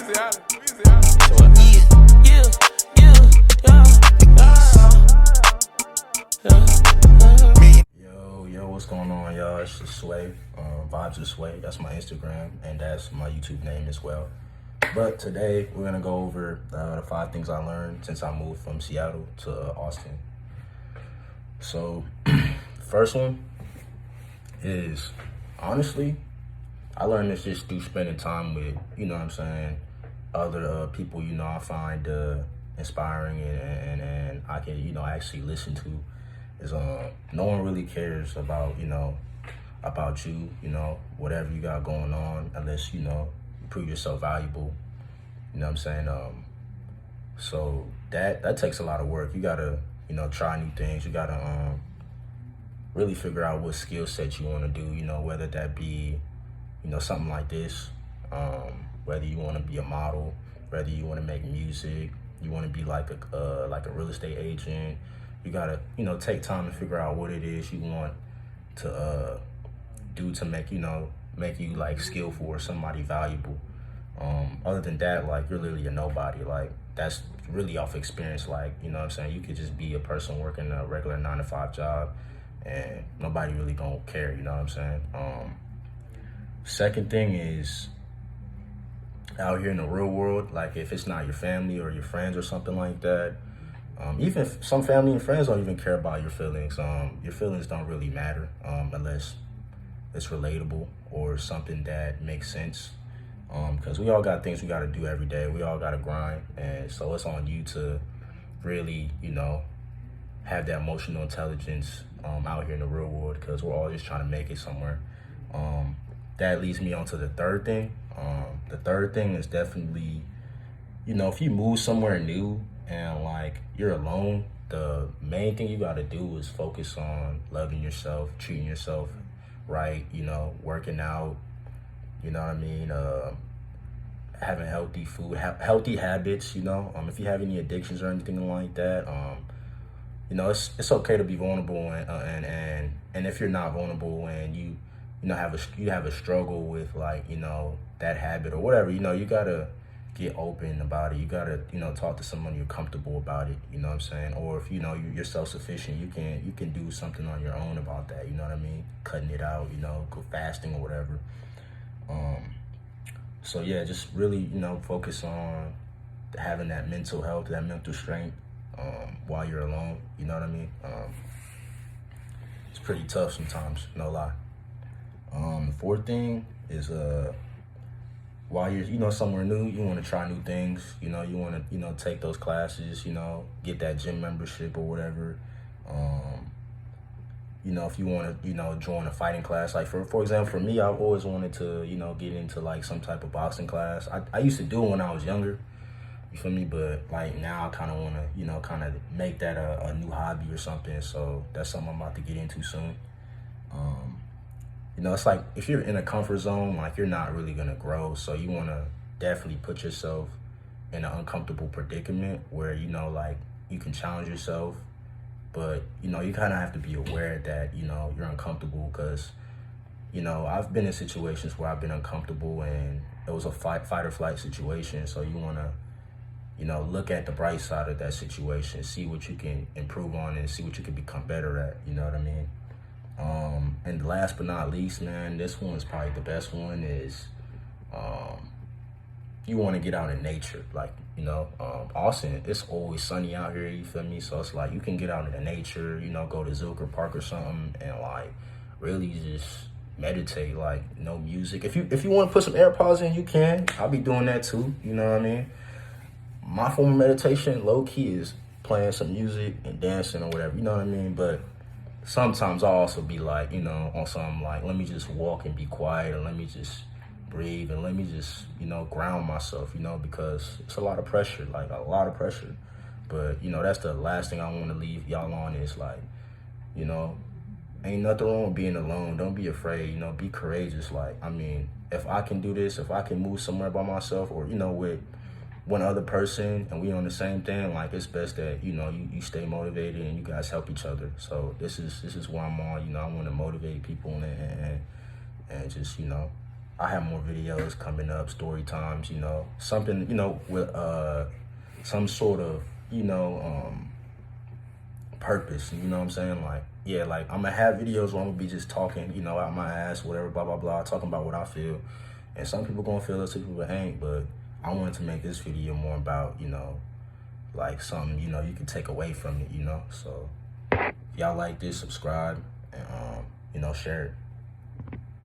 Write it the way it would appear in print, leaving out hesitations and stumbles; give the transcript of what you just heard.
Yo, what's going on, y'all? It's the Sway, Vibes of Sway. That's my Instagram, and that's my YouTube name as well. But today, we're gonna go over the 5 things I learned since I moved from Seattle to Austin. So, first one is, honestly, I learned this just through spending time with, you know what I'm saying, other people, you know, I find inspiring and I can, you know, actually listen to. Is no one really cares about, you know, about you, you know, whatever you got going on, unless, you know, you prove yourself valuable. You know what I'm saying? So that takes a lot of work. You gotta, you know, try new things. You gotta really figure out what skill set you want to do, you know, whether that be, you know, something like this, whether you want to be a model, whether you want to make music, you want to be like a real estate agent. You gotta, you know, take time to figure out what it is you want to do to make, you know, make you like skillful or somebody valuable. Other than that, like, you're literally a nobody. Like, that's really off experience. Like, you know what I'm saying? You could just be a person working a regular 9-to-5 job and nobody really gonna care, you know what I'm saying? Second thing is, out here in the real world, like, if it's not your family or your friends or something like that, even if some family and friends don't even care about your feelings don't really matter unless it's relatable or something that makes sense. Because we all got things we got to do every day. We all got to grind. And so it's on you to really, you know, have that emotional intelligence out here in the real world, because we're all just trying to make it somewhere. That leads me on to the third thing. The third thing is definitely, you know, if you move somewhere new and like you're alone, the main thing you got to do is focus on loving yourself, treating yourself right, you know, working out, you know what I mean, having healthy food, healthy habits, you know. If you have any addictions or anything like that, you know, it's okay to be vulnerable, and if you're not vulnerable and you know have a struggle with, like, you know, that habit or whatever, you know, you gotta get open about it. You gotta, you know, talk to someone you're comfortable about it, you know what I'm saying? Or if, you know, you're self-sufficient, you can do something on your own about that, you know what I mean? Cutting it out, you know, go fasting or whatever. So yeah, just really, you know, focus on having that mental health, that mental strength while you're alone, you know what I mean? It's pretty tough sometimes, no lie. The fourth thing is while you're, you know, somewhere new, you want to try new things. You know, you want to, you know, take those classes, you know, get that gym membership or whatever. You know, if you want to, you know, join a fighting class, like for example, for me, I've always wanted to, you know, get into like some type of boxing class. I used to do it when I was younger, you feel me? But like now I kind of want to, you know, kind of make that a new hobby or something. So that's something I'm about to get into soon. You know, it's like if you're in a comfort zone, like, you're not really gonna grow. So you want to definitely put yourself in an uncomfortable predicament where, you know, like, you can challenge yourself, but, you know, you kind of have to be aware that, you know, you're uncomfortable, because, you know, I've been in situations where I've been uncomfortable and it was a fight or flight situation. So you want to, you know, look at the bright side of that situation, see what you can improve on and see what you can become better at, you know what I mean? And last but not least, man, this one is probably the best one, is you want to get out in nature. Like, you know, Austin, it's always sunny out here, you feel me? So it's like you can get out in the nature, you know, go to Zilker Park or something and like really just meditate, like, no music. If you want to put some AirPods in, you can. I'll be doing that too, you know what I mean? My form of meditation, low key, is playing some music and dancing or whatever, you know what I mean? But sometimes I'll also be like, you know, on something like, let me just walk and be quiet, and let me just breathe, and let me just, you know, ground myself, you know, because it's a lot of pressure, like a lot of pressure. But, you know, that's the last thing I want to leave y'all on, is like, you know, ain't nothing wrong with being alone. Don't be afraid, you know, be courageous. Like, I mean, if I can do this, if I can move somewhere by myself, or, you know, with one other person, and we on the same thing, like, it's best that, you know, you stay motivated and you guys help each other. So this is where I'm on, you know. I want to motivate people and just, you know, I have more videos coming up, story times, you know, something, you know, with some sort of, you know, purpose, you know what I'm saying? Like, yeah, like I'm gonna have videos where I'm gonna be just talking, you know, out my ass, whatever, blah, blah, blah, talking about what I feel. And some people gonna feel it, some people ain't, but I wanted to make this video more about, you know, like something, you know, you can take away from it, you know? So if y'all like this, subscribe and, you know, share it.